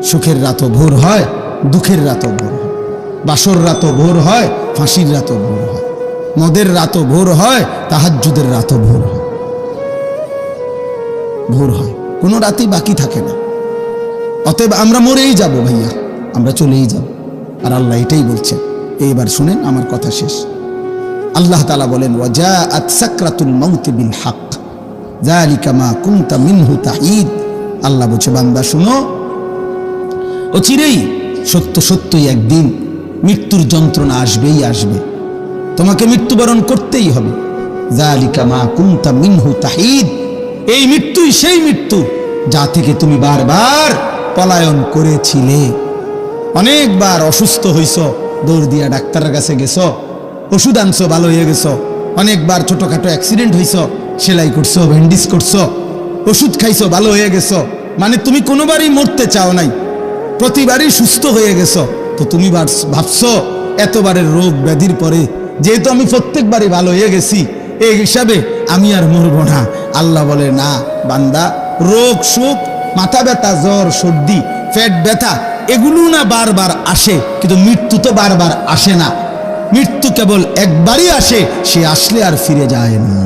সুখের রাতও ভোর হয়, দুঃখের রাতও ভোর হয়, বাসর রাতও ভোর হয়, ফাঁসির রাতও ভোর হয়, মদের রাতও ভোর হয়, তাহাজ্জুদের রাতও ভোর হয়। ভোর হয়, কোনো রাতেই বাকি থাকে না। অতএব আমরা মরেই যাব ভাইয়া, আমরা চলেই যাব। আর আল্লাহ এটাই বলছেন। এইবার শুনেন, আমার কথা শেষ। আল্লাহ তাআলা বলেন, ওয়াজাআত সাকরাতুল মাউতি বিল হক যালিকা মা কুনতা মিনহু তাহিদ। আল্লাহ বলছে, বান্দা শুনো, অচিরেই সত্য সত্যই একদিন মৃত্যুর যন্ত্রণা আসবেই আসবে, তোমাকে মৃত্যুবরণ করতেই হবে। যালিকা মা কুনতা মিনহু তাহিদ, এই মৃত্যুই সেই মৃত্যু যা থেকে তুমি বারবার পলায়ন করেছিলে। অনেকবার অসুস্থ হইছ, দৌড় দিয়া ডাক্তারের কাছে গেছ, ওষুধ আনছো, ভালো হয়ে গেছ। অনেকবার ছোটখাটো অ্যাক্সিডেন্ট হইছ, সেলাই করছো, ব্যান্ডেজ করছো, ওষুধ খাইছো, ভালো হয়ে গেছো। মানে তুমি কোনোবারই মরতে চাও নাই, প্রতিবারই সুস্থ হয়ে গেছো। তো তুমি ভাবছো এতবারের রোগ ব্যাধির পরে যেহেতু আমি প্রত্যেকবারই ভালো হয়ে গেছি, এই হিসাবে আমি আর মরবো না। আল্লাহ বলে, না বান্দা, রোগ সুখ, মাথা ব্যথা, জ্বর, সর্দি, পেট ব্যথা, এগুলো না বারবার আসে, কিন্তু মৃত্যু তো বারবার আসে না। মৃত্যু কেবল একবারই আসে, সে আসলে আর ফিরে যায় না।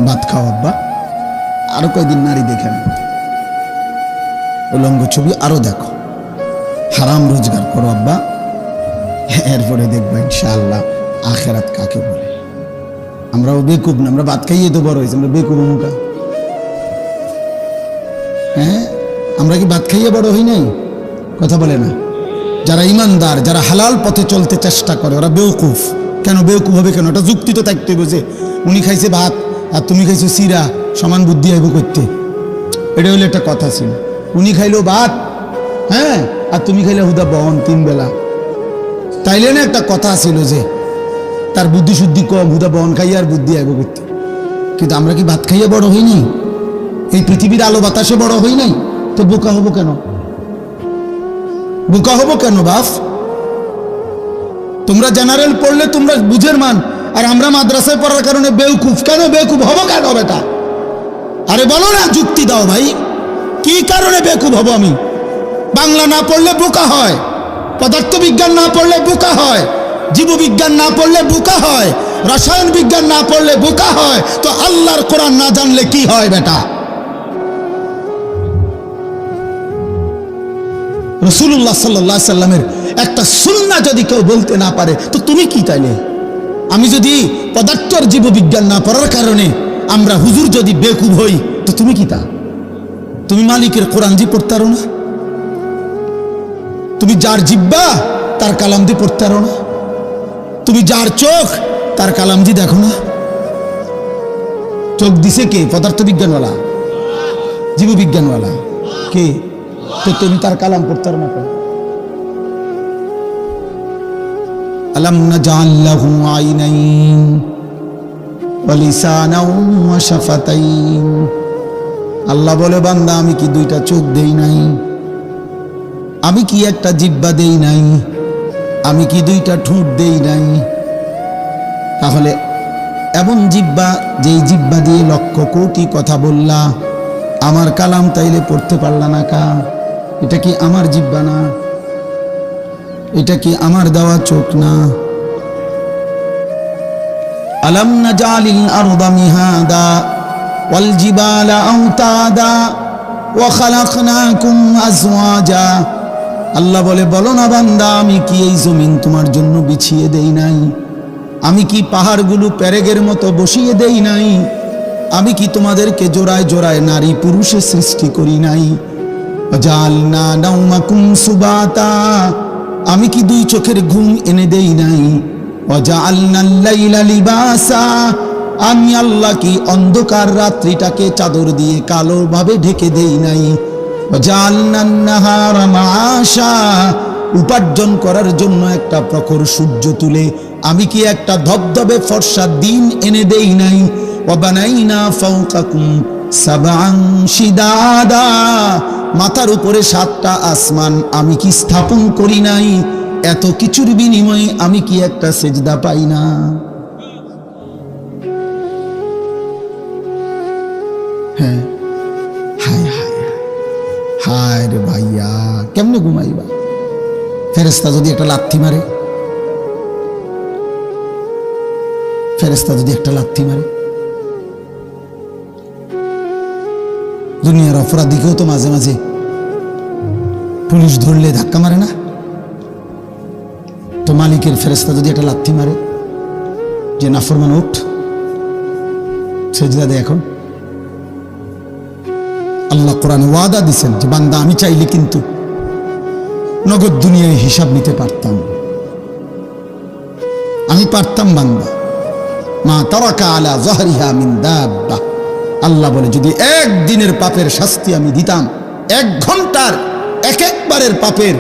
ভাত খাও আব্বা, আরো কয়দিন নারী দেখেন, উলঙ্গ ছবি আরো দেখো, হারাম রোজগার করো আব্বা, এরপরে দেখবা ইনশাআল্লাহ আখেরাত কাকে বলে। আমরাও বেকুব না, আমরা ভাত খাইয়ে তো বড় হয়েছি, আমরা বেকুব মুখা। হ্যাঁ, আমরা কি ভাত খাইয়ে বড় হই নাই? কথা বলে না। যারা ইমানদার, যারা হালাল পথে চলতে চেষ্টা করে, ওরা বেউকুফ। কেন বেউকুফ হবে কেন? ওটা যুক্তি তো থাকতে বোঝে। উনি খাইছে ভাত আর তুমি খাইছো সিরা, সমান বুদ্ধি আইব করতে, এটা হলো একটা কথা ছিল। উনি খাইলো ভাত, হ্যাঁ, আর তুমি খাইলে হুদা বহন 3 বেলা, তাইলে না একটা কথা ছিল যে তার বুদ্ধি শুদ্ধি কম, হুদা বহন খাইয়া আর বুদ্ধি আইব করতে। কিন্তু আমরা কি ভাত খাইয়া বড় হইনি? এই পৃথিবীর আলো বাতাসে বড় হই নাই? তো বোকা হবো কেন? বোকা হবো কেন বাপ? তোমরা জেনারেল পড়লে তোমরা বুঝের মান, আর আমরা মাদ্রাসায় পড়ার কারণে বেউকুফ। কেন বেউকুফ হবো কেন বেটা? আরে বলো না, যুক্তি দাও ভাই, কি কারণে বেকুব হব আমি? বাংলা না পড়লে বোকা হয়, পদার্থবিজ্ঞান না পড়লে বোকা হয়, জীববিজ্ঞান না পড়লে বোকা হয়, রসায়ন বিজ্ঞান না পড়লে বোকা হয়। তো আল্লাহর কোরআন না জানলে কি হয় বেটা? রাসূলুল্লাহ সাল্লাল্লাহু আলাইহি সাল্লামের একটা সুন্নাহ যদি কেউ বলতে না পারে, তো তুমি কি তাইলে? আমি যদি পদার্থ আর জীববিজ্ঞান না পড়ার কারণে আমরা হুজুর যদি বেকুব হই, তো তুমি কি তা? তুমি মালিকের কোরআন জি পড়তে পারো না? তুমি যার জিব্বা তার কালাম দিয়ে পড়তে পারো না? তুমি যার চোখ তার কালাম জি দেখো না? চোখ দিছে কে? পদার্থ বিজ্ঞানওয়ালা, জীববিজ্ঞানওয়ালা কে? তো তুমি তার কালাম পড়তে পারো না কেন? আলাম নাজআল লাহু আইনাইন ওয়া লিসানাও ওয়া শাফাতাইন। আল্লাহ বলে, বান্দা আমি কি 2টা চোখ দেই নাই? আমি কি একটা জিহ্বা দেই নাই? আমি কি 2টা ঠোঁট দেই নাই? তাহলে এমন জিহ্বা, যেই জিহ্বা দিয়ে লক্ষ কোটি কথা বললা, আমার কালাম তাইলে পড়তে পারলা না কা? এটা কি আমার জিহ্বা না? এটা কি আমার দেওয়া চোখ না? আলাম নাজআলিল আরদা মিহাদা ওয়াল জিবালা আওতাদা ওয়া খালাকনাকুম আজওয়াজা। আল্লাহ বলে, বলো না বান্দা, আমি কি এই জমিন তোমার জন্য বিছিয়ে দেই নাই? আমি কি পাহাড়গুলো পেরেকের মতো বসিয়ে দেই নাই? আমি কি তোমাদেরকে জোড়ায় জোড়ায় নারী পুরুষে সৃষ্টি করি নাই? জাআলনা নাওমাকুম সুবাতা, আমি কি 2 চোখের ঘুম এনে দেই নাই? ওয়াজআলনাল লাইলা লিবাসা, আমি আল্লাহ কি অন্ধকার রাত্রিটাকে চাদর দিয়ে কালো ভাবে ঢেকে দেই নাই? ওয়াজআলনান নাহারা মাআশা, উপার্জন করার জন্য একটা প্রখর সূর্য তুলে আমি কি একটা ধবধবে ফর্সা দিন এনে দেই নাই? ওয়া বানাইনা ফাওকাকুম সাবআন শিদাদা, মাথার উপরে 7টা আসমান আমি কি স্থাপন করি নাই? এত কিছুর বিনিময়ে আমি কি একটা সেজদা পাই না? হ্যাঁ, ভাইয়া কেমনে ঘুমাইবা? ফেরেশতা যদি একটা লাথি মারে, ফেরেশতা যদি একটা লাথি মারে, দুনিয়ার অপরাধীকেও তো মাঝে মাঝে পুলিশ ধরলে ধাক্কা মারে না? তো মালিকের ফেরেশতা যদি একটা লাথি মারে যে নাফরমান উঠ, সেজদা দে এখন। আল্লাহ কোরআনে ওয়াদা দিছেন যে বান্দা আমি চাইলে কিন্তু নগদ দুনিয়ায় হিসাব নিতে পারতাম, আমি পারতাম বান্দা। মা তারাকা আলা যাহরিহা মিন দাব্বা, আল্লাহ বলে যদি একদিনের পাপের শাস্তি আমি দিতাম, 1 ঘন্টার একবারের পাপের,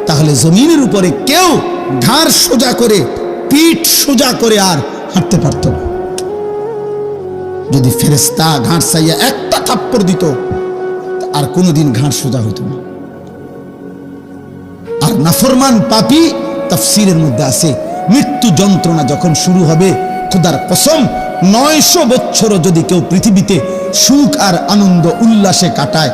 তাহলে জমিনের উপরে কেউ ঘাড় সোজা করে, পিঠ সোজা করে আর হাঁটতে পারত না। যদি ফেরেশতা ঘাড় চাইয়া একটা থাপ্পড় দিত, আর কোনোদিন ঘাড় সোজা হইত না। আর নাফরমান পাপী, তাফসীরের মধ্যে আছে মৃত্যু যন্ত্রণা যখন শুরু হবে, খোদার কসম 900 বছরও যদি কেউ পৃথিবীতে সুখ আর আনন্দ উল্লাসে কাটায়,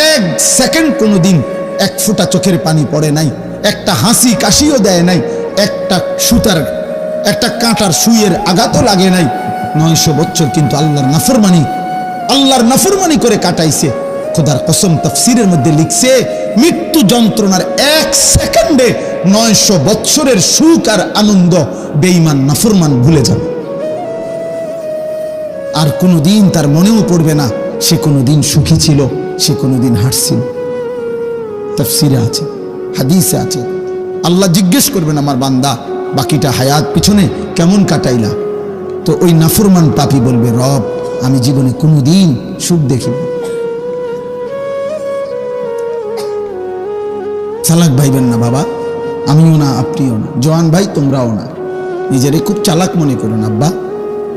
1 সেকেন্ড কোনোদিন 1 ফোঁটা চোখের পানি পড়ে নাই, একটা হাসি কাশিও দেয় নাই, একটা সুতার একটা কাঁটার সুইয়ের আঘাতও লাগে নাই, 900 বছর কিন্তু আল্লাহর নাফরমানি করে কাটাইছে। খোদার কসম তাফসীরের মধ্যে লিখছে মৃত্যু যন্ত্রণার 1 সেকেন্ডে 900 বছরের সুখ আর আনন্দ বেঈমান নাফরমান ভুলে যাবে, আর কোনোদিন তার মনেও পড়বে না সে কোনোদিন সুখী ছিল, সে কোনোদিন হাসছিল। তাফসীরে আছে, হাদিসে আছে। আল্লাহ জিজ্ঞেস করবেন আমার বান্দা বাকিটা হায়াত পিছনে কেমন কাটাইলা? তো ওই নাফরমান পাপী বলবে রব আমি জীবনে কোনোদিন সুখ দেখিনি। চালাক ভাইবেন না বাবা, আমিও না আপনিও না, জওয়ান ভাই তোমরাও না, নিজেরে খুব চালাক মনে করো না। আব্বা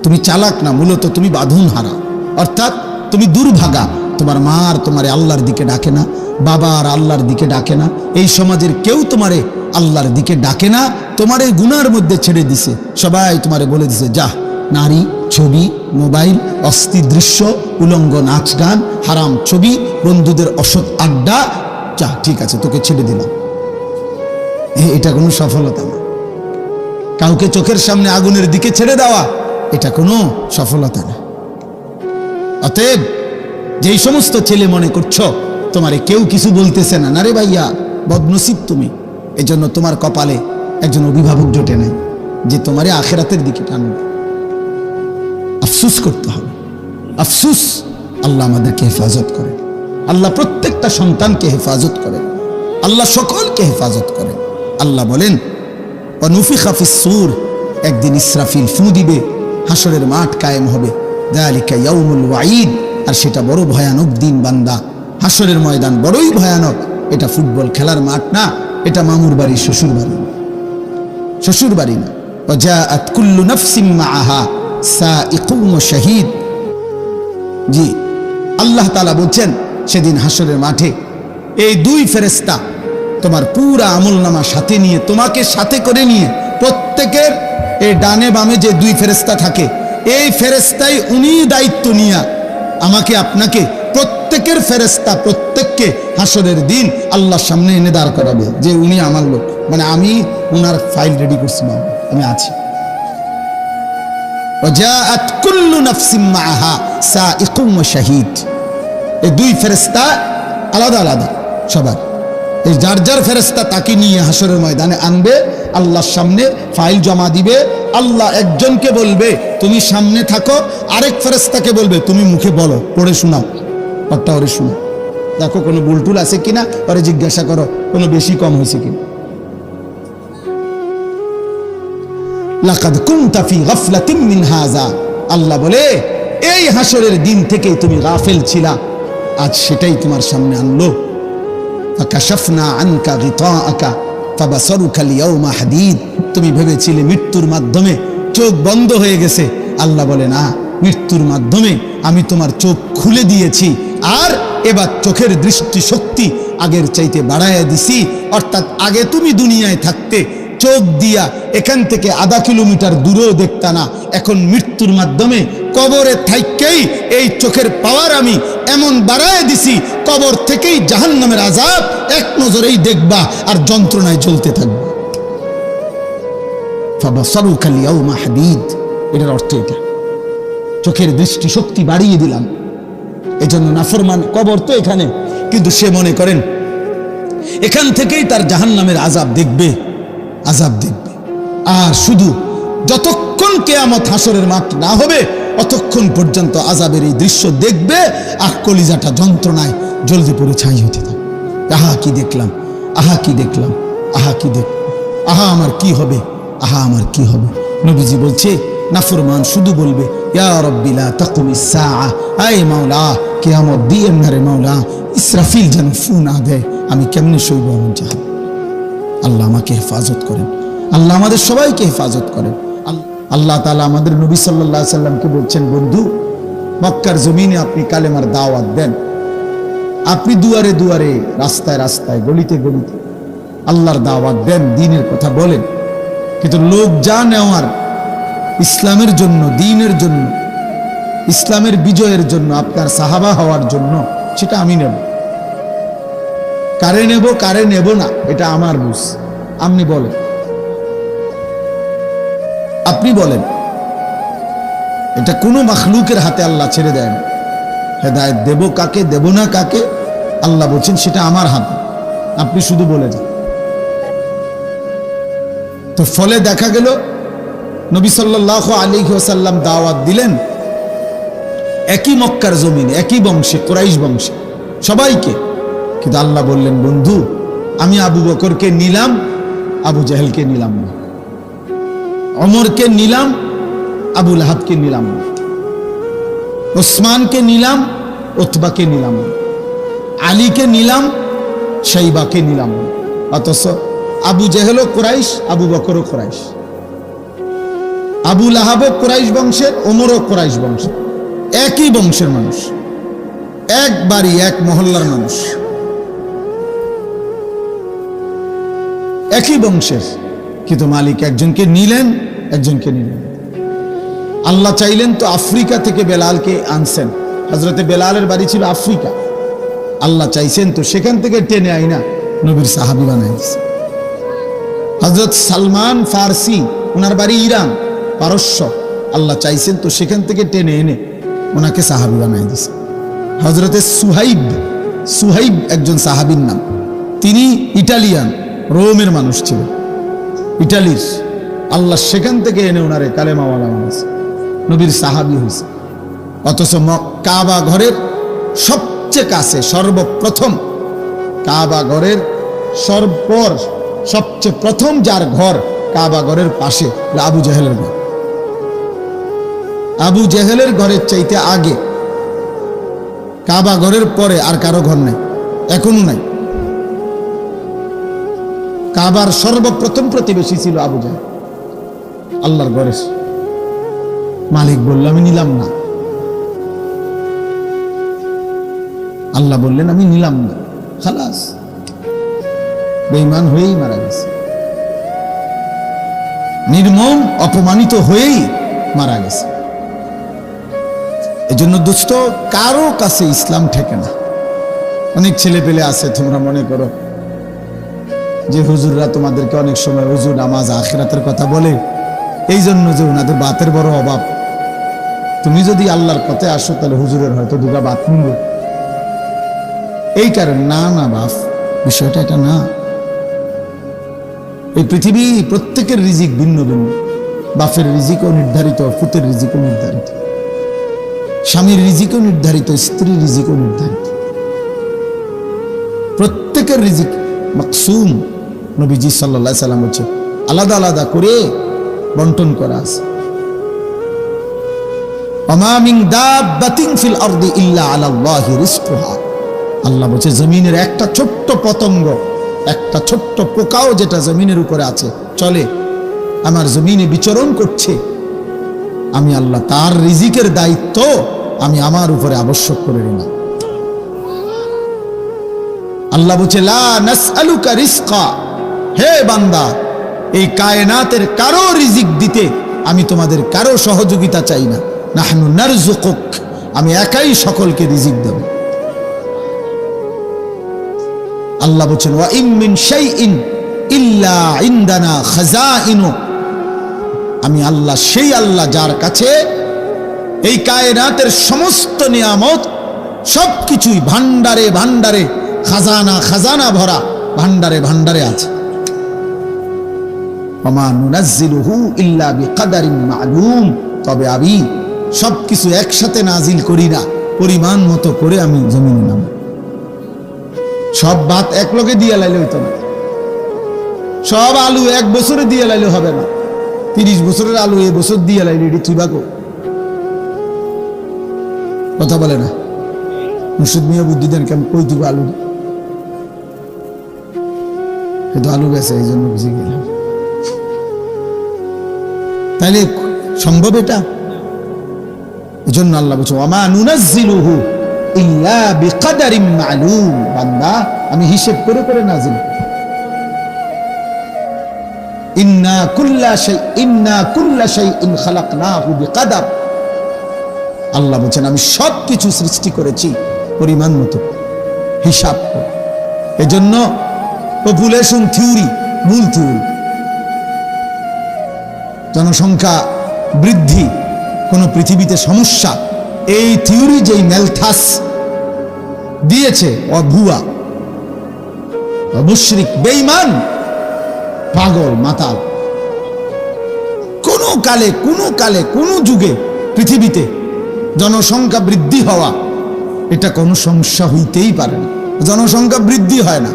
তুমি চালাক না, মূলত তুমি বাঁধন হারা, অর্থাৎ তুমি দুর্ভাগা। তোমার মা আর তোমারে আল্লাহর দিকে ডাকে না, বাবা আর আল্লাহর দিকে ডাকে না, এই সমাজের কেউ তোমারে আল্লাহর দিকে ডাকে না, তোমারে গুনার মধ্যে ছেড়ে দিছে। সবাই তোমারে বলে দিছে যা, নারী, ছবি, মোবাইল, অস্থির দৃশ্য, উলঙ্গ নাচ গান, হারাম ছবি, বন্ধুদের অসৎ আড্ডা, যা ঠিক আছে তোকে ছেড়ে দিলাম। এটা কোনো সফলতা না। কাউকে চোখের সামনে আগুনের দিকে ছেড়ে দেওয়া, এটা কোনো সফলতা না। অতএব যেই সমস্ত ছেলে মনে করছো তোমারে কেউ কিছু বলতেছে না, না রে ভাইয়া বদনসিব তুমি, এজন্য তোমার কপালে একজন অভিভাবক জোটে নাই যে তোমারে আখিরাতের দিকে টানবে। আফসুস করতে হবে, আফসুস। আল্লাহ আমাদেরকে হেফাজত করে, আল্লাহ প্রত্যেকটা সন্তানকে হেফাজত করে, আল্লাহ সকলকে হেফাজত করে। আল্লাহ বলেন ওয়ানুফিখা ফিস-সূর, একদিন ইসরাফিল ফু দিবে, হাসরের মাঠ কায়েম হবে। যালিকা ইয়াউমুল ওয়াঈদ, আর সেটা বড় ভয়ানক দিন বান্দা। হাসরের ময়দান বড়ই ভয়ানক। এটা ফুটবল খেলার মাঠ না, এটা মামুর বাড়ি, শ্বশুর বাড়ি, শ্বশুর বাড়ি না। ওয়াজাআত কুল্লু নাফসিন মাআহা সাইকুম ওয়া শাহীদ। জি আল্লাহ তাআলা বলছেন সেদিন হাসরের মাঠে এই 2 ফেরেশতা তোমার পুরা আমলনামা সাথে নিয়ে, তোমাকে সাথে করে নিয়ে, প্রত্যেকের এই ডানে বামে যে 2 ফেরেশতা থাকে, এই ফেরেশতাই উনি দায়িত্ব নিয়ে আমাকে আপনাকে প্রত্যেকের ফেরেশতা প্রত্যেককে হাসরের দিন আল্লাহর সামনে এনে দাঁড় করাবে যে উনি আমার লোক, মানে আমি ওনার ফাইল রেডি করছি, আমি আছি। ওয়াজাআত কুল্লু নাফসিন মাআহা সাইকুম ওয়া শাহীদ। এই 2 ফেরেশতা আলাদা আলাদা সবার, এই যার যার ফেরেশতা তাকে নিয়ে হাসরের ময়দানে আনবে, আল্লাহর সামনে ফাইল জমা দিবে। আল্লাহ একজনকে বলবে তুমি সামনে থাকো, আরেক ফেরেশতাকে বলবে তুমি মুখে বলো, পড়ে শোনাও, পড়টা ওরে শোনাও, দেখো কোনো ভুলটুল আছে কিনা, ওরে জিজ্ঞাসা করো কোনো বেশি কম হয়েছে কিনা। লাকাদ কুনতা ফি গাফলাতিন মিন হাযা, আল্লাহ বলে এই হাসরের দিন থেকে তুমি গাফেল ছিলা, আজ সেটাই তোমার সামনে আনলো। ফাকাশাফনা আনকা গিতাআকা ফাবাসারুকা আল-ইয়াওমা হাদীদ, তুমি ভেবেছিলে মৃত্যুর মাধ্যমে চোখ বন্ধ হয়ে গেছে, আল্লাহ বলে না, মৃত্যুর মাধ্যমে আমি তোমার চোখ খুলে দিয়েছি, আর এবার চোখের দৃষ্টি শক্তি আগের চাইতে বাড়াইয়া দিছি। অর্থাৎ আগে তুমি দুনিয়ায় থাকতে চোখ দিয়া এখান থেকে আধা কিলোমিটার দূরেও দেখতা না, এখন মৃত্যুর মাধ্যমে কবরে থাইকেই এই চোখের পাওয়ার আমি এমন বাড়ায় দিছি, কবর থেকেই জাহান্নামের আযাব এক নজরেই দেখবা আর যন্ত্রণায় জ্বলতে থাকবে। ফাবাসারুকা আল-ইয়াওমা হাদীদ, এটার অর্থ এটা, চোখের দৃষ্টি শক্তি বাড়িয়ে দিলাম। এজন্য নাফরমান কবর তো এখানে, কিন্তু সে মনে করেন এখান থেকেই তার জাহান্নামের আযাব দেখবে, আযাব দেখবে। আর শুধু যতক্ষণ কিয়ামত হাসরের মাঠ না হবে অতক্ষণ পর্যন্ত আযাবের এই দৃশ্য দেখবে আর কলিজাটা যন্ত্রণায় জ্বলতে পড়ে ছাই হতে থাকবে। আহা কি দেখলাম, আহা কি দেখলাম, আহা কি দেখলাম, আহা আমার কি হবে, আহা আমার কি হবে। নবীজি বলছে নাফরমান শুধু বলবে ইয়া রাব্বি লা তাকুমিস সাআ, আয় মাওলা কিয়ামত দিয়েন না রে মাওলা, ইসরাফিল যেন ফু না দেয়, আমি কেমনে সইব এমন জাহান। আল্লাহ আমাকে হেফাজত করেন, আল্লাহ আমাদের সবাইকে হেফাজত করেন। আল্লাহ তাআলা আমাদের নবী সাল্লাল্লাহু আলাইহি সাল্লামকে বলছেন, বন্ধু মক্কার জমিনে আপনি কালেমার দাওয়াত দেন, আপনি দুয়ারে দুয়ারে রাস্তায় রাস্তায় গলিতে গলিতে আল্লাহর দাওয়াত দেন, দ্বীনের কথা বলেন। কিন্তু লোক যা নেওয়ার ইসলামের জন্য, দ্বীনের জন্য, ইসলামের বিজয়ের জন্য, আপনার সাহাবা হওয়ার জন্য, সেটা আমি নেব। কারে নেব কারে নেব না এটা আমার বুঝ। আপনি বলেন, আপনি বলেন, এটা কোনো মাখলুকের হাতে আল্লাহ ছেড়ে দেয় না। হেদায়েত দেব কাকে, দেব না কাকে, আল্লাহ বলছেন সেটা আমার হাতে, আপনি শুধু বলে যান। তো ফলে দেখা গেল নবী সাল্লাল্লাহু আলাইহি ওয়াসাল্লাম দাওয়াত দিলেন একই মক্কার জমিনে, একই বংশে, কুরাইশ বংশে সবাইকে। কিন্তু আল্লাহ বললেন, বন্ধু আমি আবু বকরকে নিলাম, আবু জাহেলকে নিলাম না, ওমরকে নিলাম, আবু লাহাবকে নিলাম না, ওসমানকে নিলাম, উতবাকে নিলাম না, আলীকে নিলাম, শাইবাকে নিলাম না। অথচ আবু জাহেলও কুরাইশ, আবু বকরও কুরাইশ, আবু লাহাবও কুরাইশ বংশের, ওমরও কুরাইশ বংশের, একই বংশের মানুষ, এক বাড়ি এক মহল্লার মানুষ, একই বংশের। কিন্তু মালিক একজনকে নিলেন, একজনকে নিলেন। আল্লাহ চাইলেন তো আফ্রিকা থেকে বেলালকে আনছেন, হযরতে বেলালের বাড়ি ছিল আফ্রিকা। আল্লাহ চাইছেন তো সেখান থেকে টেনে আইনা নবীর সাহাবী বানাই দিয়েছে। হযরত সালমান ফারসি, ওনার বাড়ি ইরান, পারস্য। আল্লাহ চাইছেন তো সেখান থেকে টেনে এনে ওনাকে সাহাবী বানাই দিয়েছে। হযরতে সুহাইব একজন সাহাবীর নাম, তিনি ইটালিয়ান, রোমের মানুষ ছিলেন, ইটালির। আল্লাহ সেখান থেকে এনে ওনারে কালেমাওয়ালা বানাইছে, নবীর সাহাবী হয়েছে। অথচ কাবা ঘরের সবচেয়ে কাছে, সর্বপ্রথম কাবা ঘরের সবচেয়ে প্রথম যার ঘর কাবা ঘরের পাশে আবু জাহেলের ঘর। আবু জাহেলের ঘরের চাইতে আগে, কাবা ঘরের পরে আর কারো ঘর নাই, এখনো নাই। কাবার সর্বপ্রথম প্রতিবেশী ছিল আবু জাহেল, আল্লাহর ঘরের মালিক বলল আমি নিলাম না। আল্লাহ বললেন আমি নিলাম না, খালাস, বেঈমান হয়েই মারা গেছে, নির্মম অপমানিত হয়েই মারা গেছে। এজন্য দোস্ত, কারো কাছে ইসলাম ঠেকে না। অনেক ছেলে পেলে আছে, তোমরা মনে করো যে হুজুররা তোমাদেরকে অনেক সময় হুজুর নামাজ আখিরাতের কথা বলে, এই জন্য যে ওনাদের বাতের বড় অভাব। তুমি যদি আল্লাহর পথে আসো তাহলে হুজুরের হয়তো দুগা বাত মিলবে, এই কারণ না। না বাপ, বিষয়টা এটা না। এই পৃথিবী প্রত্যেকের রিজিক ভিন্ন ভিন্ন। বাপের রিজিকও নির্ধারিত, পুতের রিজিকও নির্ধারিত, স্বামীর রিজিকও নির্ধারিত, স্ত্রীর রিজিকও নির্ধারিত। প্রত্যেকের রিজিক মাকসুম। নবীজি সাল্লাল্লাহু আলাইহি সাল্লাম বলছে আলাদা আলাদা করে বন্টন করা আছে। ওমা মিন দাব্বাতিন ফিল আরদি ইল্লা আলাল্লাহি রিজকুহা। আল্লাহ বলছে জমিনের একটা ছোট্ট পতঙ্গ, একটা ছোট্ট পোকাও যেটা জমিনের উপরে আছে, চলে, আমার জমিনে বিচরণ করছে, আমি আল্লাহ তার রিজিকের দায়িত্ব আমি আমার উপরে আবশ্যক করে নিলাম। আল্লাহ বলছে লা নাসআলুকা রিজকা, হে বান্দা, এই কায়নাতের কারো রিজিক দিতে আমি তোমাদের কারো সহযোগিতা চাই না। নাহনু নারযুকুক, আমি একাই সকলকে রিজিক দেব। আল্লাহ বলছেন ওয়া ইম মিন শাইইন ইল্লা ইনদানা খাযাইনু, আমি আল্লাহ সেই আল্লাহ যার কাছে এই কায়নাতের সমস্ত নিয়ামত সবকিছুই ভান্ডারে ভান্ডারে, খাজানা খাজানা ভরা, ভান্ডারে ভান্ডারে আছে। ওমা নুনাজ্জিলুহু ইল্লা বিকাদারিন মা'লুম, তবে আমি সবকিছু একসাথে নাজিল করি না, পরিমাণ মতো করে আমি জমিনে নাম। সব ভাত এক লগে দিয়ে লাইলে হইতো না, সব আলু এক বছরে দিয়ে লাইলে হবে না। 30 বছরের আলু এ বছর দিয়ে লাইলে এটি তুইবাকো, কথা বলে না। মুর্শিদ মিয়া বুদ্ধি দেন কেমন, কই তুই আলু, কিন্তু আলু গেছে এই জন্য বুঝে গেলাম। তাইলে সম্ভব এটা? এই জন্য আল্লাহ বলছে ওয়া মা নুনাজ্জিলুহু ইল্লা বিকাদারিন মা'লুম, বান্দা আমি হিসাব করে করে নাজিল। ইন্না কুল্লা শাইইন খালাকনাহু বিকাদার, আল্লাহ বলছেন আমি সব কিছু সৃষ্টি করেছি পরিমাণ মতো, হিসাব করে। এজন্য পপুলেশন থিওরি মূল থিওরি, জনসংখ্যা বৃদ্ধি কোন পৃথিবীতে সমস্যা, এই থিওরি যেই মেলথাস দিয়েছে অভুয়া, মুশরিক, বেঈমান, পাগল, মাতাল। কোনো কালে কোন যুগে পৃথিবীতে জনসংখ্যা বৃদ্ধি হওয়া এটা কোনো সমস্যা হইতেই পারে না। জনসংখ্যা বৃদ্ধি হয় না,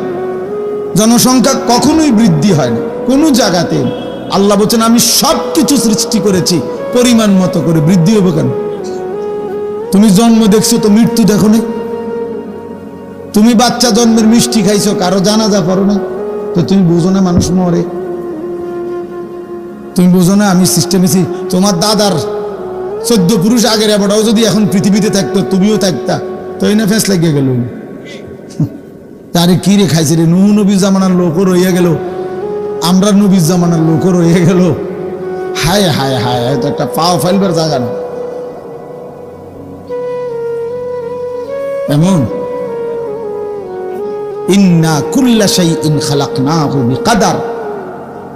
জনসংখ্যা কখনোই বৃদ্ধি হয় না কোনো জায়গাতে। আল্লাহ বলছেন আমি সব কিছু সৃষ্টি করেছি পরিমাণ মতো করে, বৃদ্ধি হবে কেন? তুমি জন্ম দেখছো তো মৃত্যু দেখো না? তুমি বাচ্চা জন্মের মিষ্টি খাইছো, কারো জানাজা পড়ো না, তো তুমি বুঝো না মানুষ মরে? তুমি বুঝো না আমি সিস্টেমেছি? তোমার দাদার 14 পুরুষ আগের এবারও যদি এখন পৃথিবীতে থাকতো, তুমিও থাকতা, তো এই না ফেস লাগিয়ে গেল। তারে কি রে খাইছে রে, নূহ নবীর জামানার লোকও রইয়া গেল, আমরা নবীর জামানার লোকও রয়ে গেল। হায় হায় হায়, তো একটা পাও ফাইলবার জায়গা না এমন। ইন্না কুল্লা শাইইন খালাকনাহু বিকাদার,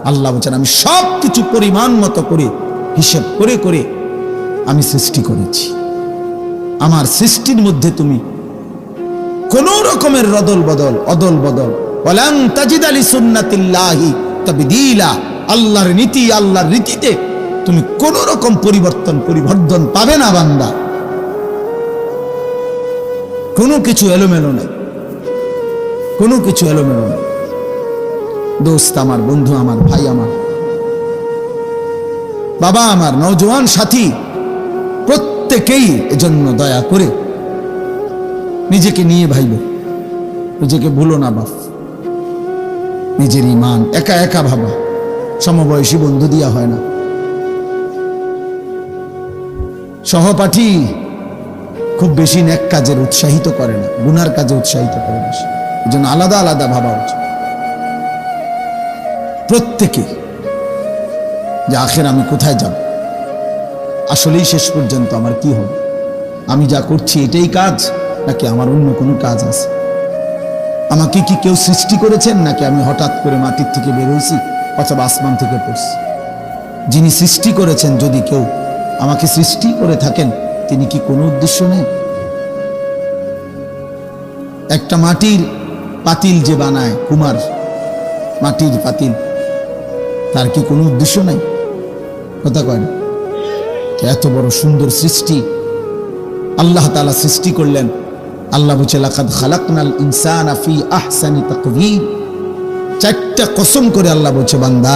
আল্লাহ বলেন আমি সব কিছু পরিমাণ মতো করে, হিসাব করে করে আমি সৃষ্টি করেছি। আমার সৃষ্টির মধ্যে তুমি কোন রকমের অদল বদল ওয়ালান তাজিদা লিসুন্নাতিল্লাহি তাবদীলা, আল্লাহর নীতি, আল্লাহর রীতিতে তুমি কোন রকম পরিবর্তন পাবে না বান্দা। কোনো কিছু এলোমেলো নাই, কোনো কিছু এলোমেলো নাই। দোস্ত আমার, বন্ধু আমার, ভাই আমার, বাবা আমার, নওজোয়ান সাথী, প্রত্যেকেই এজন্য দয়া করে নিজেকে নিয়ে ভাইব, নিজেকে ভুলো না বাপ। নিজের ঈমান একা একা ভাবা, সমবয়সী বন্ধু দিয়া হয় না, সহপাঠী খুব বেশি নেক কাজের উৎসাহিত করে না, গুনার কাজে উৎসাহিত করে বেশি। এই জন্য আলাদা আলাদা ভাবা উচিত প্রত্যেকে, যে আখের আমি কোথায় যাব, আসলেই শেষ পর্যন্ত আমার কি হবে, আমি যা করছি এটাই কাজ নাকি আমার অন্য কোনো কাজ আছে, আমাকে কি কেউ সৃষ্টি করেছেন নাকি আমি হঠাৎ করে মাটির থেকে বের হয়েছি অথবা আসমান থেকে পড়ছি। যিনি সৃষ্টি করেছেন, যদি কেউ আমাকে সৃষ্টি করে থাকেন, তিনি কি কোনো উদ্দেশ্য নেই? একটা মাটির পাতিল যে বানায় কুমার, মাটির পাতিল, তার কি কোনো উদ্দেশ্য নাই? কথা কয় না? এত বড় সুন্দর সৃষ্টি আল্লাহ তাআলা সৃষ্টি করলেন। আল্লাহ বলছে লাকাদ খালাকনাল ইনসানা ফি আহসানি তাকওয়িম। 4টা কসম করে আল্লাহ বলছে বান্দা,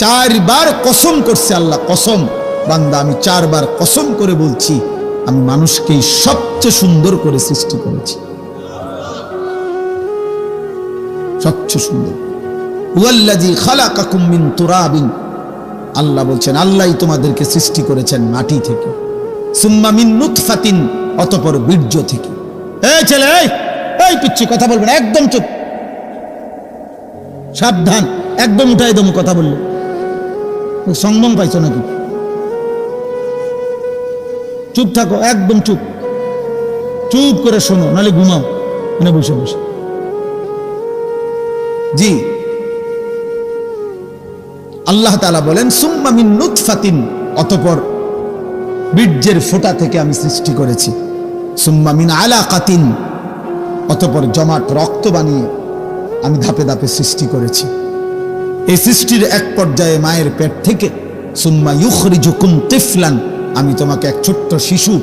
4 বার কসম করছে আল্লাহ, কসম বান্দা আমি 4 বার কসম করে বলছি, আমি মানুষকে সবচেয়ে সুন্দর করে সৃষ্টি করেছি, সবচেয়ে সুন্দর। ওয়াল্লাযী খালাকাকুম মিন তুরাবিন, আল্লাহ বলছেন আল্লাহই তোমাদেরকে সৃষ্টি করেছেন মাটি থেকে, সুম্মা মিন নুতফাতিন, অতঃপর বীর্য থেকে। এই ছেলে, এই পিচ্ছি কথা বলবেন, একদম চুপ, সাবধান, একদম উঠাই দম কথা বললে সংযম পাইছো নাকি? চুপ থাকো, একদম চুপ, চুপ করে শোনো, নাহলে ঘুমাও মানে বসে বসে। জি, আল্লাহ তাআলা বলেন সুম্মা মিন নুতফাতিন, অতঃপর বীর্যের ফোঁটা থেকে আমি সৃষ্টি করেছি। সুম্মা মিন আলাকাতিন, অতঃপর জমাট রক্ত বানিয়ে আমি ধাপে ধাপে সৃষ্টি করেছি। এই সৃষ্টির এক পর্যায়ে মায়ের পেট থেকে সুম্মা ইউখরিজুকুম তিফলান, আমি তোমাকে এক ছোট্ট শিশু,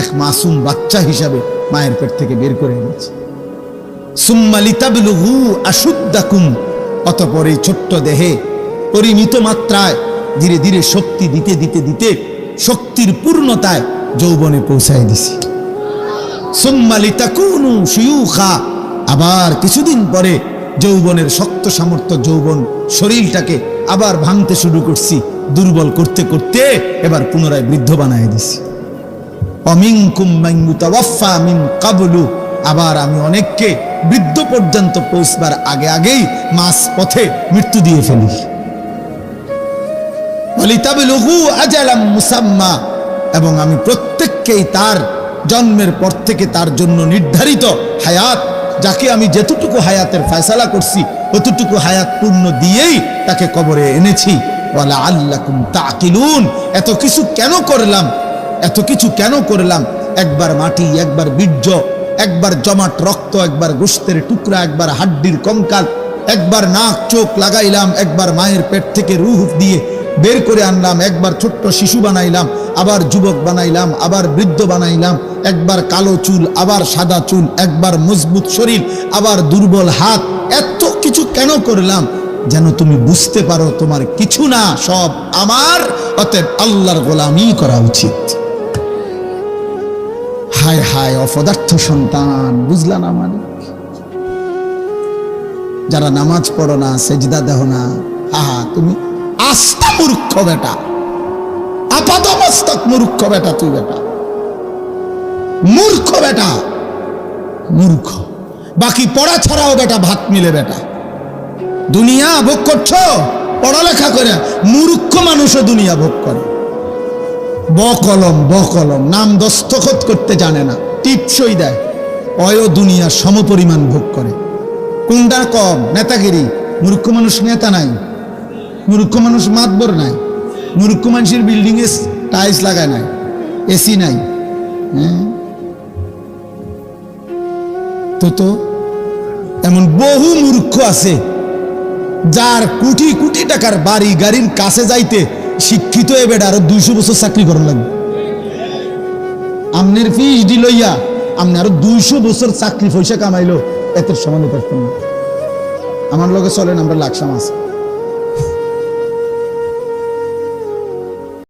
এক মাসুম বাচ্চা হিসাবে মায়ের পেট থেকে বের করে এনেছি। সুম্মা লিতাবলুগু আশুদ্দাকুম, অতঃপর এই ছোট্ট দেহে পরিমিত মাত্রায় ধীরে ধীরে শক্তি দিতে দিতে দিতে শক্তির পূর্ণতায় যৌবনে পৌঁছায় দিছি। সুম্মা লিতাকুনু শুয়ুখা, আবার কিছুদিন পরে যৌবনের শক্ত সামর্থ্য যৌবন শরীরটাকে আবার ভাঙতে শুরু করছি, দুর্বল করতে করতে এবার পুনরায় বৃদ্ধ বানায় দিছি। অমিনকুম মান ইউতাওয়াফা মিন ক্বাবলু, আবার আমি অনেককে বৃদ্ধ পর্যন্ত পৌঁছবার আগে আগেই মাঝ পথে মৃত্যু দিয়ে ফেলি। ওয়ালিতাবলুগু আজালাম মুসাম্মা, এবং আমি প্রত্যেককেই তার জন্মের পর থেকে তার জন্য নির্ধারিত হায়াত, যাকে আমি যেতটুকু হায়াতের ফয়সালা করছি অতটুকু হায়াত পূর্ণ দিয়েই তাকে কবরে এনেছি। ওয়ালা আল্লাকুম তাকিলুন, এত কিছু কেন করলাম, এত কিছু কেন করলাম? একবার মাটি, একবার বীর্য, একবার জমাট রক্ত, একবার গোশতের টুকরা, একবার হাড্ডির কঙ্কাল, একবার নাক চোখ লাগাইলাম, একবার মায়ের পেট থেকে রূহ দিয়ে বের করে আনলাম, একবার ছোট্ট শিশু বানাইলাম, আবার যুবক বানাইলাম, আবার বৃদ্ধ বানাইলাম, একবার কালো চুল, আবার সাদা চুল, একবার মজবুত শরীর, আবার দুর্বল হাত। এত কিছু কেন করলাম? যেন তুমি বুঝতে পারো তোমার কিছু না, সব আমার, অতএব আল্লাহর গোলামি করা উচিত। হায় হায় অপদার্থ সন্তান, বুঝলা না? মানে যারা নামাজ পড়ো না, সেজদা দেও না, আহা তুমি আস্তা মূর্খ বেটা, আপাতমস্তক মূর্খ বেটা, তুই বেটা মূর্খ, বেটা মূর্খ। বাকি পড়া ছাড়াও বেটা ভাত মিলে বেটা। দুনিয়া ভোগ করছো পড়ালেখা করে, মূর্খ মানুষও দুনিয়া ভোগ করে। বকলম বকলম, নাম দস্তখত করতে জানে না, টিপসই দেয়, অয় দুনিয়া সমপরিমাণ ভোগ করে। কোনটা কম? নেতাগিরি। মূর্খ মানুষ নেতা নাই, মূর্খ মানুষ মাতবর নাই, মূর্খ মানুষের বিল্ডিং এ টাইলস লাগায় নাই, এসি নাই। তো এমন বহু মূর্খ আছে যার কোটি কোটি টাকার বাড়ি গাড়ির কাছে যাইতে শিক্ষিত এবার আরো 200 বছর চাকরি করার লাগবে। আমনের পিএইচডি লইয়া আমনে আরো 200 বছর চাকরি পয়সা কামাইলো, এত সমানে পারতাম না। আমার লগে চলেন, আমরা লাকসাম আছে।